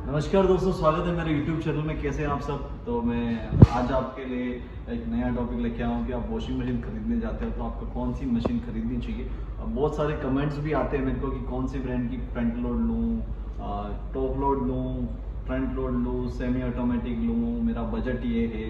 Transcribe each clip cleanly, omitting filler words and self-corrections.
नमस्कार दोस्तों, स्वागत है मेरे YouTube चैनल में। कैसे हैं आप सब। तो मैं आज आपके लिए एक नया टॉपिक लेके आया हूँ कि आप वॉशिंग मशीन खरीदने जाते हो तो आपको कौन सी मशीन खरीदनी चाहिए। अब बहुत सारे कमेंट्स भी आते हैं मेरे को कि कौन सी ब्रांड की फ्रंट लोड लूँ, टॉप लोड लूँ, फ्रंट लोड लूँ, सेमी ऑटोमेटिक लूँ, मेरा बजट ये है।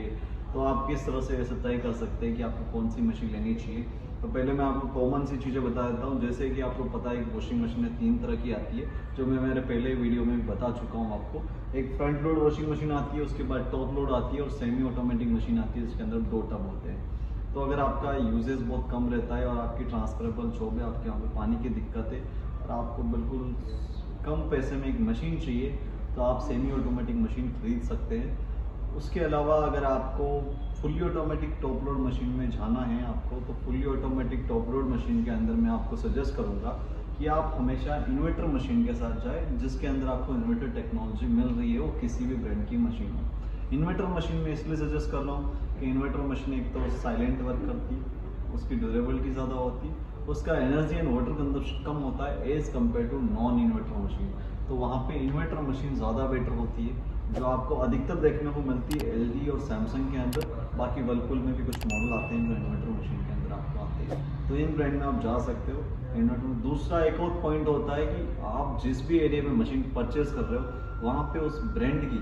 तो आप किस तरह से ऐसे तय कर सकते हैं कि आपको कौन सी मशीन लेनी चाहिए। तो पहले मैं आपको कॉमन सी चीज़ें बता देता हूँ। जैसे कि आपको पता है कि वॉशिंग मशीन 3 तरह की आती है, जो मैं मेरे पहले वीडियो में भी बता चुका हूँ आपको। एक फ्रंट लोड वॉशिंग मशीन आती है, उसके बाद टॉप लोड आती है और सेमी ऑटोमेटिक मशीन आती है, जिसके अंदर 2 टब होते हैं। तो अगर आपका यूजेस बहुत कम रहता है और आपकी ट्रांसफरेबल जॉब है, आपके यहाँ पे पानी की दिक्कत है और आपको बिल्कुल कम पैसे में एक मशीन चाहिए, तो आप सेमी ऑटोमेटिक मशीन खरीद सकते हैं। उसके अलावा अगर आपको fully automatic top load machine में जाना है आपको, तो fully automatic top load machine के अंदर मैं आपको सजेस्ट करूंगा कि आप हमेशा इन्वर्टर मशीन के साथ जाएं, जिसके अंदर आपको इन्वर्टर टेक्नोलॉजी मिल रही है, वो किसी भी ब्रांड की मशीन हो। इन्वर्टर मशीन में इसलिए सजेस्ट कर रहा हूँ कि इन्वर्टर मशीन एक तो साइलेंट वर्क करती है, उसकी ड्यूरेबिलिटी ज़्यादा होती है, उसका एनर्जी एंड वाटर कंजप्शन कम होता है as compared to non inverter machine. तो वहाँ पे इन्वर्टर मशीन ज़्यादा बेटर होती है, जो आपको अधिकतर देखने को मिलती है एलजी और सैमसंग के अंदर। बाकी वर्लपूल में भी कुछ मॉडल आते हैं जो इन्वर्टर मशीन के अंदर आपको आते हैं, तो इन ब्रांड में आप जा सकते हो इन्वर्टर में। दूसरा एक और पॉइंट होता है कि आप जिस भी एरिया में मशीन परचेज कर रहे हो, वहाँ पे उस ब्रांड की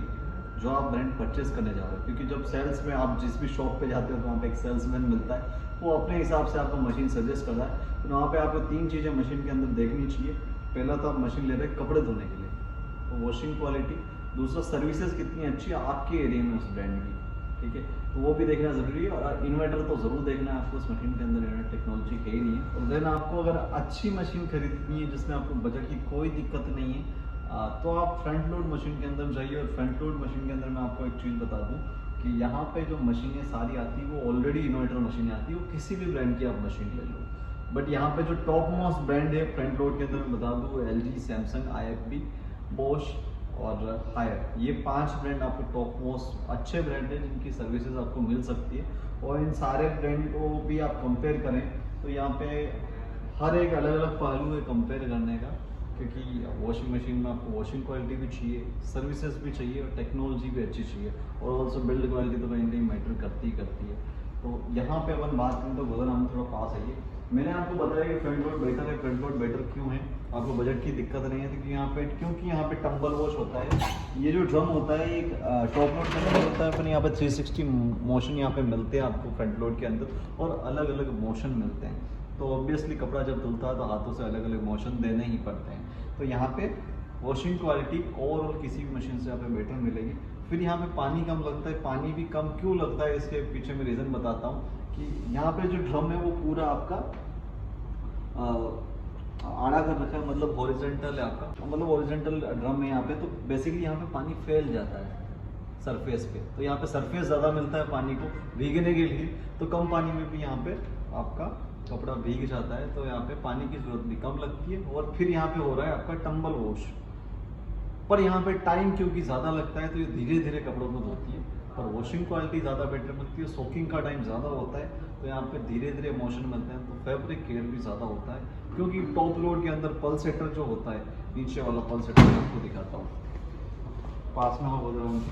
जो आप ब्रांड परचेज करने जा रहे हो, क्योंकि जब सेल्स में आप जिस भी शॉप पे जाते हो तो वहाँ पे एक सेल्समैन मिलता है, वो अपने हिसाब से आपको मशीन सजेस्ट करता है। तो वहाँ पे आपको 3 चीज़ें मशीन के अंदर देखनी चाहिए। पहला तो आप मशीन ले रहे हैं कपड़े धोने के लिए, तो वॉशिंग क्वालिटी। दूसरा सर्विसेज कितनी अच्छी है आपके एरिया में उस ब्रांड की, ठीक है, तो वो भी देखना ज़रूरी है। और इन्वर्टर तो ज़रूर देखना है आपको, उस मशीन के अंदर इन्वर्टर टेक्नोलॉजी है ही नहीं है। और देन आपको अगर अच्छी मशीन खरीदनी है जिसमें आपको बजट की कोई दिक्कत नहीं है, तो आप फ्रंट लोड मशीन के अंदर जाइए। और फ्रंट लोड मशीन के अंदर मैं आपको एक चीज़ बता दूँ कि यहाँ पे जो मशीनें सारी आती है वो ऑलरेडी इन्वर्टर मशीनें आती है, वो किसी भी ब्रांड की आप मशीन ले लो। बट यहाँ पे जो टॉप मोस्ट ब्रांड है फ्रंट लोड के अंदर मैं बता दूँ, एलजी, सैमसंग, आईएफबी, बोश और हायर, ये 5 ब्रांड आपको टॉप मोस्ट अच्छे ब्रांड है जिनकी सर्विसेज आपको मिल सकती है। और इन सारे ब्रांड को भी आप कंपेयर करें तो यहाँ पे हर एक अलग अलग पहलू है कंपेयर करने का, क्योंकि वॉशिंग मशीन में आपको वॉशिंग क्वालिटी भी चाहिए, सर्विसेज भी चाहिए और टेक्नोलॉजी भी अच्छी चाहिए, और ऑल्सो बिल्ड क्वालिटी तो कहीं ना कहीं मैटर करती ही करती है। तो यहाँ पे अपन बात करें तो गगन हम थोड़ा पास आइए। मैंने आपको बताया कि फ्रंट लोड बेटर है। फ्रंट लोड बेटर क्यों है, आपको बजट की दिक्कत नहीं है, क्योंकि यहाँ पे टम्बल वॉश होता है। ये जो ड्रम होता है एक टॉप लोड के अंदर होता है, अपन यहाँ पे 360 मोशन यहाँ पे मिलते हैं आपको फ्रंट लोड के अंदर, और अलग अलग मोशन मिलते हैं। तो ऑब्वियसली कपड़ा जब धुलता है तो हाथों से अलग अलग मोशन देने ही पड़ते हैं। तो यहाँ पे वॉशिंग क्वालिटी ओवरऑल किसी भी मशीन से यहाँ पे बेटर मिलेगी। फिर यहाँ पे पानी कम लगता है। पानी भी कम क्यों लगता है, इसके पीछे मैं रीज़न बताता हूँ कि यहाँ पे जो ड्रम है वो पूरा आपका आड़ा कर रखा है, मतलब हॉरिजॉन्टल है आपका, मतलब हॉरिजॉन्टल ड्रम है यहाँ पे। तो बेसिकली यहाँ पे पानी फैल जाता है सरफेस पे, तो यहाँ पे सरफेस ज़्यादा मिलता है पानी को भीगने के लिए, तो कम पानी में भी यहाँ पे आपका कपड़ा भीग जाता है, तो यहाँ पे पानी की जरूरत भी कम लगती है। और फिर यहाँ पे हो रहा है आपका टम्बल वॉश, पर यहाँ पे टाइम क्योंकि ज़्यादा लगता है तो ये धीरे धीरे कपड़ों को धोती है, पर वॉशिंग क्वालिटी ज़्यादा बेटर मिलती है। सोकिंग का टाइम ज़्यादा होता है, तो यहाँ पे धीरे धीरे मोशन मिलते हैं, तो फैब्रिक केयर भी ज़्यादा होता है। क्योंकि टॉप लोड के अंदर पल्सेटर जो होता है, नीचे वाला पल्सेटर मैं आपको दिखाता हूँ, पास में बोल रहा हूँ,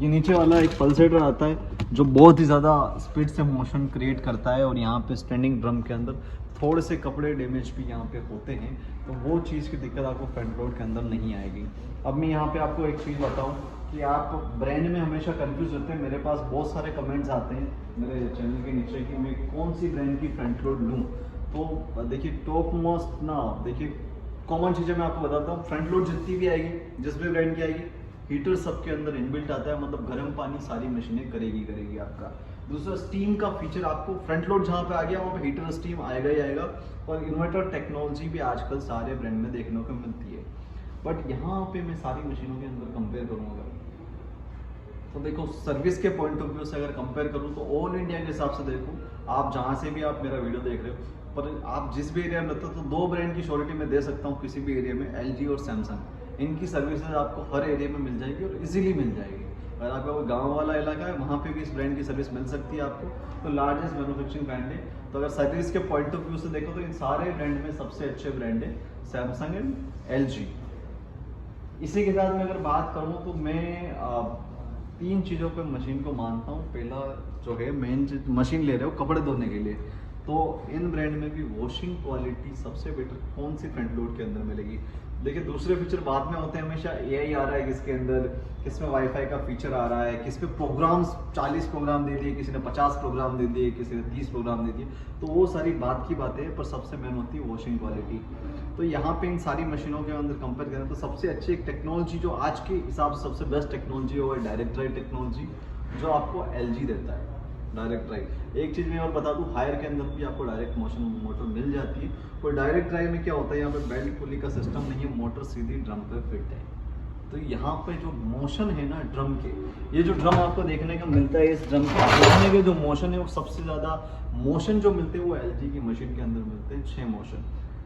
ये नीचे वाला एक पल्सेटर आता है जो बहुत ही ज़्यादा स्पीड से मोशन क्रिएट करता है, और यहाँ पे स्टैंडिंग ड्रम के अंदर थोड़े से कपड़े डैमेज भी यहाँ पे होते हैं, तो वो चीज़ की दिक्कत आपको फ्रंट लोड के अंदर नहीं आएगी। अब मैं यहाँ पे आपको एक चीज़ बताऊँ कि आप ब्रांड में हमेशा कंफ्यूज होते हैं। मेरे पास बहुत सारे कमेंट्स आते हैं मेरे चैनल के नीचे कि मैं कौन सी ब्रांड की फ्रंट लोड लूँ। तो देखिए टॉप मोस्ट ना, देखिए कॉमन चीज़ें मैं आपको बताता हूँ। फ्रंट लोड जितनी भी आएगी, जिस भी ब्रांड की आएगी, हीटर सबके अंदर इनबिल्ट आता है, मतलब गर्म पानी सारी मशीनें करेगी आपका। दूसरा स्टीम का फीचर, आपको फ्रंट लोड जहाँ पे आ गया वहाँ पे हीटर स्टीम आएगा ही आएगा। और इन्वर्टर टेक्नोलॉजी भी आजकल सारे ब्रांड में देखने को मिलती है। बट यहाँ पे मैं सारी मशीनों के अंदर कंपेयर करूँगा तो देखो सर्विस के पॉइंट ऑफ व्यू से अगर कंपेयर करूँ तो ऑल इंडिया के हिसाब से देखो, आप जहाँ से भी आप मेरा वीडियो देख रहे हो, पर आप जिस भी एरिया में रहते हो, तो 2 ब्रांड की श्योरिटी मैं दे सकता हूँ किसी भी एरिया में, एलजी और सैमसंग। इनकी सर्विसेज आपको हर एरिया में मिल जाएगी और इजीली मिल जाएगी। अगर आपका कोई गांव वाला इलाका है, वहाँ पे भी इस ब्रांड की सर्विस मिल सकती है आपको। तो लार्जेस्ट मैन्युफैक्चरिंग ब्रांड है। तो अगर सर्विस के पॉइंट ऑफ व्यू से देखो तो इन सारे ब्रांड में सबसे अच्छे ब्रांड है सैमसंग एंड एलजी। इसी के साथ मैं अगर बात करूँ तो मैं 3 चीज़ों पे मशीन को मानता हूँ। पहला जो है मेन चीज, मशीन ले रहे हो कपड़े धोने के लिए, तो इन ब्रांड में भी वॉशिंग क्वालिटी सबसे बेटर कौन सी फ्रंट लोड के अंदर मिलेगी। देखिए दूसरे फीचर बाद में होते हैं, हमेशा एआई आ रहा है किसके अंदर, किसमें वाईफाई का फीचर आ रहा है, किस पे प्रोग्राम्स 40 प्रोग्राम दे दिए, किसी ने 50 प्रोग्राम दे दिए, किसी ने 30 प्रोग्राम दे दिए, तो वो सारी बात की बातें हैं, पर सबसे मेन होती है वॉशिंग क्वालिटी। तो यहाँ पे इन सारी मशीनों के अंदर कंपेयर करें तो सबसे अच्छी एक टेक्नोलॉजी जो आज के हिसाब से सबसे बेस्ट टेक्नोलॉजी है वो है डायरेक्ट ड्राइव टेक्नोलॉजी, जो आपको एलजी देता है डायरेक्ट ड्राइव। एक चीज़ मैं और बता दूं, हायर के अंदर भी आपको डायरेक्ट मोशन मोटर मिल जाती है। और डायरेक्ट ड्राइव में क्या होता है, यहाँ पे बेल्ट पुली का सिस्टम नहीं है, मोटर सीधी ड्रम पे फिट है। तो यहाँ पे जो मोशन है ना ड्रम के, ये जो ड्रम आपको देखने को मिलता है, इस ड्रम के घूमने के जो मोशन है वो सबसे ज़्यादा मोशन जो मिलते हैं वो एलजी की मशीन के अंदर मिलते हैं, 6 मोशन।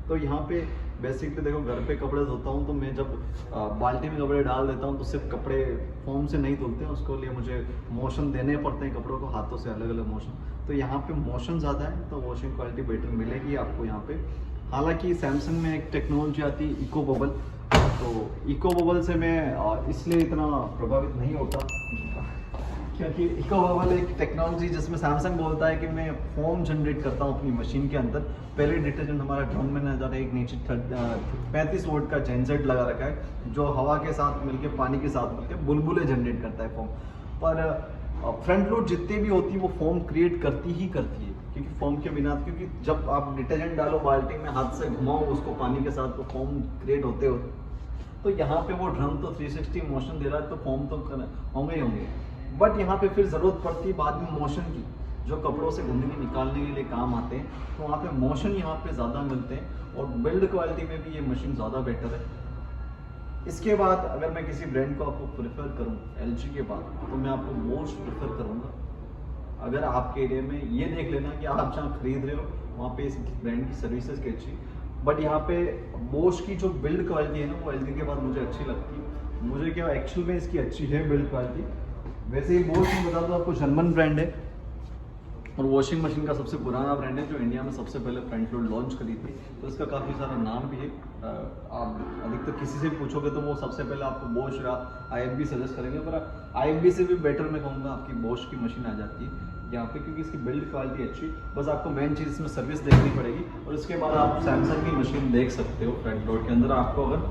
तो यहाँ पे बेसिकली देखो, घर पे कपड़े धोता हूँ तो मैं जब बाल्टी में कपड़े डाल देता हूँ तो सिर्फ कपड़े फोम से नहीं धुलते हैं, उसके लिए मुझे मोशन देने पड़ते हैं कपड़ों को, हाथों से अलग अलग मोशन। तो यहाँ पे मोशन ज़्यादा है तो वॉशिंग क्वालिटी बेटर मिलेगी आपको यहाँ पे। हालांकि सैमसंग में एक टेक्नोलॉजी आती है इको बबल, तो इको बबल से मैं इसलिए इतना प्रभावित नहीं होता क्योंकि इको बबल एक टेक्नोलॉजी जिसमें सैमसंग बोलता है कि मैं फोम जनरेट करता हूँ अपनी मशीन के अंदर। पहले डिटर्जेंट हमारा ड्रम में नजर है, एक नीचे 35 वोल्ट का जेनसेट लगा रखा है जो हवा के साथ मिलके, पानी के साथ मिलके बुलबुले जनरेट करता है फोम। पर फ्रंट लोड जितनी भी होती है वो फोम क्रिएट करती ही करती है, क्योंकि फोम के बिना, क्योंकि जब आप डिटर्जेंट डालो बाल्टी में, हाथ से घुमाओ उसको पानी के साथ, तो फोम क्रिएट होते होते, तो यहाँ पे वो ड्रम तो 360 मोशन दे रहा है तो फॉर्म तो होंगे ही होंगे। बट यहाँ पे फिर ज़रूरत पड़ती है बाद में मोशन की, जो कपड़ों से गंदगी निकालने के लिए काम आते हैं, तो वहाँ पे मोशन यहाँ पे ज़्यादा मिलते हैं और बिल्ड क्वालिटी में भी ये मशीन ज़्यादा बेटर है। इसके बाद अगर मैं किसी ब्रांड को आपको प्रेफर करूँ एलजी के बाद, तो मैं आपको बोश प्रेफर करूँगा। अगर आपके एरिया में ये देख लेना कि आप जहाँ खरीद रहे हो वहाँ पे इस ब्रांड की सर्विसेज की अच्छी, बट यहाँ पे बोश की जो बिल्ड क्वालिटी है ना वो एलजी के बाद मुझे अच्छी लगती है। मुझे क्या एक्चुअल में इसकी अच्छी है बिल्ड क्वालिटी। वैसे ही बोश में बता दो आपको, जर्मन ब्रांड है और वॉशिंग मशीन का सबसे पुराना ब्रांड है, जो इंडिया में सबसे पहले फ्रंट लोड लॉन्च करी थी, तो इसका काफ़ी सारा नाम भी है। आप अधिकतर किसी से पूछोगे तो वो सबसे पहले आपको बोश या आईएफबी सजेस्ट करेंगे, पर आईएफबी से भी बेटर मैं कहूँगा आपकी बोश की मशीन आ जाती है यहाँ पे, क्योंकि इसकी बिल्ड क्वालिटी अच्छी। बस आपको मेन चीज़ इसमें सर्विस देखनी पड़ेगी और इसके बाद आप सैमसंग की मशीन देख सकते हो फ्रंट लोड के अंदर। आपको अगर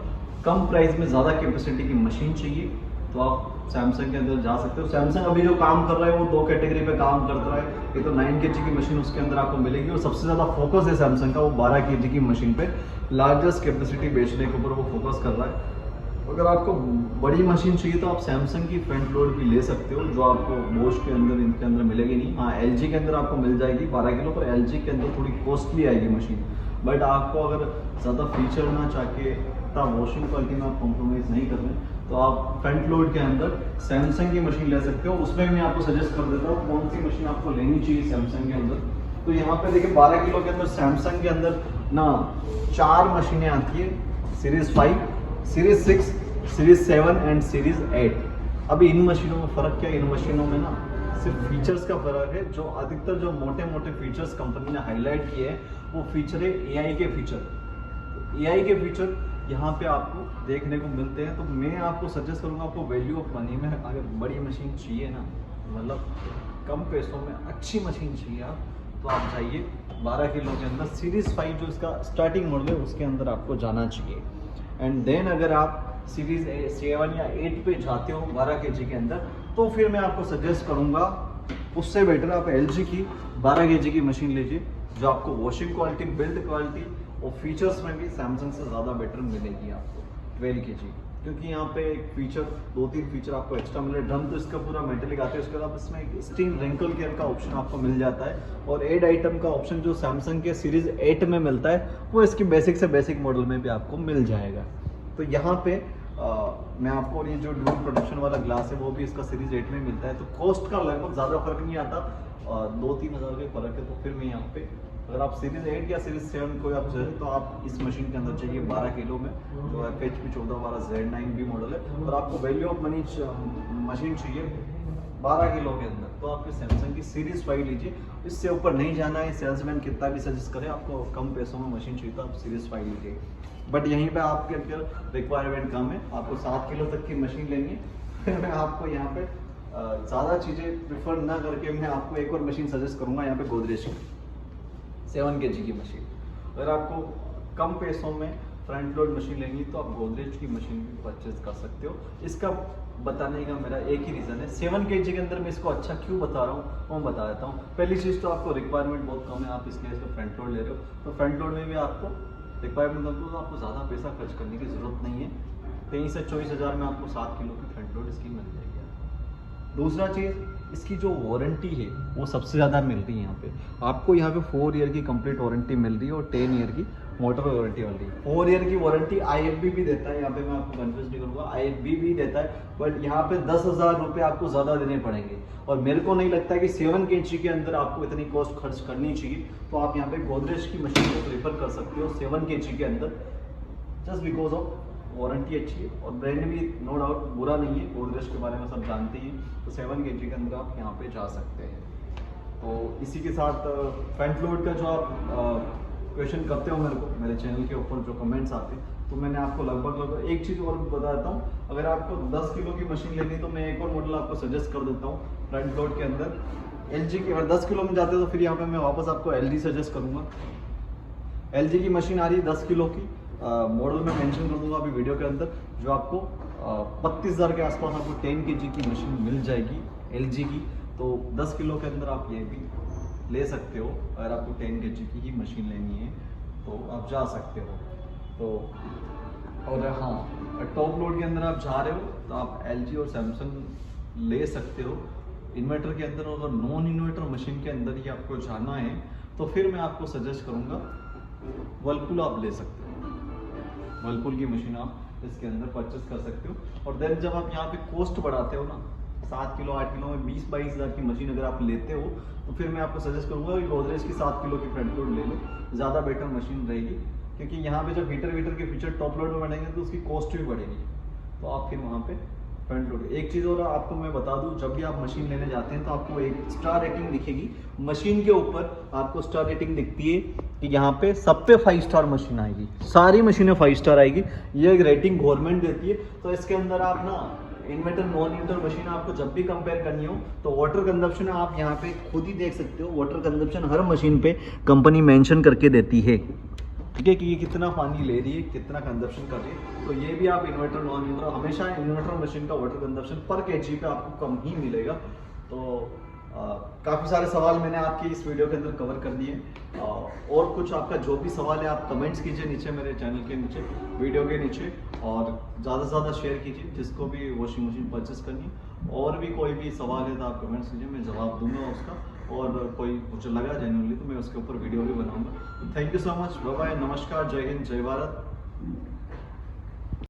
कम प्राइस में ज़्यादा कैपेसिटी की मशीन चाहिए तो आप सैमसंग के अंदर जा सकते हो। सैमसंग अभी जो काम कर रहा है वो 2 कैटेगरी पे काम कर रहा है, एक तो 9 kg की मशीन उसके अंदर आपको मिलेगी और सबसे ज़्यादा फोकस है सैमसंग का वो 12 kg की मशीन पे लार्जेस्ट कैपेसिटी बेचने के ऊपर वो फोकस कर रहा है। अगर आपको बड़ी मशीन चाहिए तो आप सैमसंग की फ्रंट लोड भी ले सकते हो, जो आपको बोश के अंदर इनके अंदर मिलेगी नहीं। हाँ, एलजी के अंदर आपको मिल जाएगी 12 किलो, पर एलजी के अंदर थोड़ी कॉस्टली आएगी मशीन। बट आपको अगर ज़्यादा फीचर ना चाह के वॉशिंग क्वालिटी में आप कॉम्प्रोमाइज़ नहीं कर रहे तो आप फ्रंट लोड के अंदर सैमसंग की मशीन ले सकते हो। उसमें मैं आपको सजेस्ट कर देता हूँ कौन सी मशीन आपको लेनी चाहिए सैमसंग के अंदर। तो यहाँ पे देखिए 12 किलो के अंदर सैमसंग के अंदर ना 4 मशीनें आती है, series 5, series 6, series 7 and series 8। अभी इन मशीनों में फ़र्क क्या है, इन मशीनों में ना सिर्फ फीचर्स का फ़र्क है। जो अधिकतर जो मोटे मोटे फीचर्स कंपनी ने हाईलाइट किए हैं वो फीचर है एआई के फीचर। एआई के फीचर यहाँ पे आपको देखने को मिलते हैं। तो मैं आपको सजेस्ट करूँगा, आपको वैल्यू ऑफ मनी में अगर बड़ी मशीन चाहिए ना, मतलब कम पैसों में अच्छी मशीन चाहिए आप, तो आप जाइए 12 किलो के अंदर सीरीज़ 5 जो इसका स्टार्टिंग मॉडल है उसके अंदर आपको जाना चाहिए। एंड देन अगर आप सीरीज़ 7 या 8 पे जाते हो 12 kg के अंदर, तो फिर मैं आपको सजेस्ट करूँगा उससे बेटर आप एलजी की 12 kg की मशीन लीजिए, जो आपको वॉशिंग क्वालिटी, बिल्ड क्वालिटी और फीचर्स में भी सैमसंग से ज़्यादा बेटर मिलेगी आपको 12 kg। क्योंकि यहाँ पे एक फीचर, 2-3 फीचर आपको एक्स्ट्रा मिले। ड्रम तो इसका पूरा मेटेलिक आता है, उसके बाद इसमें एक स्टीम रिंकल केयर का ऑप्शन आपको मिल जाता है और एड आइटम का ऑप्शन जो सैमसंग के सीरीज़ 8 में मिलता है वो इसकी बेसिक से बेसिक मॉडल में भी आपको मिल जाएगा। तो यहाँ पे मैं आपको ये जो ड्यूल प्रोडक्शन वाला ग्लास है वो भी इसका सीरीज 8 में मिलता है। तो कॉस्ट का लगभग ज़्यादा फर्क नहीं आता, 2-3 हज़ार का फर्क है। तो फिर मैं यहाँ पे अगर आप सीरीज 8 या सीरीज 7 को आप चाहिए तो आप इस मशीन के अंदर चाहिए 12 किलो में, जो FHP 1412 Z9B मॉडल है। और आपको वैल्यू ऑफ मनी मशीन चाहिए 12 किलो के अंदर, तो आपकी सैमसंग की सीरीज 5 लीजिए। इससे ऊपर नहीं जाना है, सेल्समैन कितना भी सजेस्ट करे, आपको कम पैसों में मशीन चाहिए तो आप सीरीज 5 लीजिए। बट यहीं पे आपके अगर रिक्वायरमेंट कम है, आपको 7 किलो तक की मशीन लेनी है, फिर मैं आपको यहाँ पे ज़्यादा चीज़ें प्रेफर ना करके मैं आपको एक और मशीन सजेस्ट करूँगा यहाँ पे, गोदरेज की 7 kg की मशीन। अगर आपको कम पैसों में फ्रंट लोड मशीन लेंगी तो आप गोदरेज की मशीन भी परचेज कर सकते हो। इसका बताने का मेरा एक ही रीज़न है, 7 kg के अंदर मैं इसको अच्छा क्यों बता रहा हूँ वो मैं बता देता हूँ। पहली चीज़ तो आपको रिक्वायरमेंट बहुत कम है, आप इसलिए इसको फ्रंट लोड ले रहे हो, तो फ्रंट लोड में भी आपको रिक्वायरमेंट कम, तो आपको ज़्यादा पैसा खर्च करने की ज़रूरत नहीं है। 23 से 24 हज़ार में आपको 7 किलो की फ्रंट लोड इसकी मिल जाएगी। दूसरा चीज़, इसकी जो वारंटी है वो सबसे ज़्यादा मिल रही है यहाँ पे। आपको यहाँ पे 4 ईयर की कंप्लीट वारंटी मिल रही है और 10 ईयर की मोटर वारंटी मिल रही है। 4 ईयर की वारंटी IFB भी देता है, यहाँ पे मैं आपको कन्फ्यूज नहीं करूँगा, IFB भी देता है, बट यहाँ पे 10,000 रुपये आपको ज़्यादा देने पड़ेंगे। और मेरे को नहीं लगता कि 7 kg के अंदर आपको इतनी कॉस्ट खर्च करनी चाहिए, तो आप यहाँ पे गोदरेज की मशीन को प्रेफर कर सकते हो 7 kg के अंदर, जस्ट बिकॉज ऑफ वारंटी अच्छी है और ब्रांड भी नो डाउट बुरा नहीं है, गोदरेज के बारे में सब जानते ही, तो 7 kg के अंदर आप यहाँ पे जा सकते हैं। तो इसी के साथ फ्रंट लोड का जो आप क्वेश्चन करते हो मेरे को, मेरे चैनल के ऊपर जो कमेंट्स आते हैं, तो मैंने आपको लगभग एक चीज़ और भी बता देता हूँ। अगर आपको 10 किलो की मशीन लेनी है तो मैं एक और मॉडल आपको सजेस्ट कर देता हूँ फ्रंट लोड के अंदर, LG की। अगर 10 किलो में जाते हो तो फिर यहाँ पे मैं वापस आपको LG सजेस्ट करूँगा। LG की मशीन आ रही है 10 किलो की, मॉडल में मेंशन कर दूंगा अभी वीडियो के अंदर, जो आपको 32,000 के आसपास आपको 10 kg की मशीन मिल जाएगी LG की। तो 10 किलो के अंदर आप ये भी ले सकते हो, अगर आपको 10 kg की ही मशीन लेनी है तो आप जा सकते हो। तो और हाँ, टॉप लोड के अंदर आप जा रहे हो तो आप LG और सैमसंग ले सकते हो। इन्वर्टर के अंदर और नॉन इन्वर्टर मशीन के अंदर ही आपको जाना है तो फिर मैं आपको सजेस्ट करूँगा वर्लपूल आप ले सकते हो। वर्लपूल की मशीन आप इसके अंदर परचेस कर सकते हो। और देन जब आप यहाँ पे कॉस्ट बढ़ाते हो ना, 7 किलो 8 किलो में 20-22 हज़ार की मशीन अगर आप लेते हो तो फिर मैं आपको सजेस्ट करूँगा कि गोदरेज की 7 किलो की फ्रंट लोड ले लो, ज़्यादा बेटर मशीन रहेगी। क्योंकि यहाँ पे जब हीटर के फीचर टॉप लोड में बढ़ेंगे तो उसकी कॉस्ट भी बढ़ेगी, तो आप फिर वहाँ पे फ्रंट लोड। एक चीज़ और आपको मैं बता दूं, जब भी आप मशीन लेने जाते हैं तो आपको एक स्टार रेटिंग दिखेगी मशीन के ऊपर, आपको स्टार रेटिंग दिखती है कि यहाँ पे सब पे 5 स्टार मशीन आएगी, सारी मशीनें 5 स्टार आएगी। ये एक रेटिंग गवर्नमेंट देती है। तो इसके अंदर आप ना इन्वर्टर नॉन इन्वर्टर मशीन आपको जब भी कंपेयर करनी हो तो वाटर कंजप्शन आप यहाँ पे खुद ही देख सकते हो। वाटर कंजप्शन हर मशीन पे कंपनी मेंशन करके देती है, ठीक है, कि ये कितना पानी ले रही है, कितना कंजप्शन कर रही है। तो ये भी आप इन्वर्टर नॉन इन्वर्टर, हमेशा इन्वर्टर मशीन का वाटर कंजप्शन पर केजी पे आपको कम ही मिलेगा। तो काफ़ी सारे सवाल मैंने आपके इस वीडियो के अंदर कवर कर दिए। और कुछ आपका जो भी सवाल है आप कमेंट्स कीजिए नीचे, मेरे चैनल के नीचे, वीडियो के नीचे, और ज़्यादा से ज़्यादा शेयर कीजिए जिसको भी वॉशिंग मशीन परचेस करनी है। और भी कोई भी सवाल है तो आप कमेंट्स कीजिए, मैं जवाब दूंगा उसका। और कोई मुझे लगा जेन्युइनली तो मैं उसके ऊपर वीडियो भी बनाऊंगा। Thank you so much, bye bye, नमस्कार, जय हिंद, जय भारत।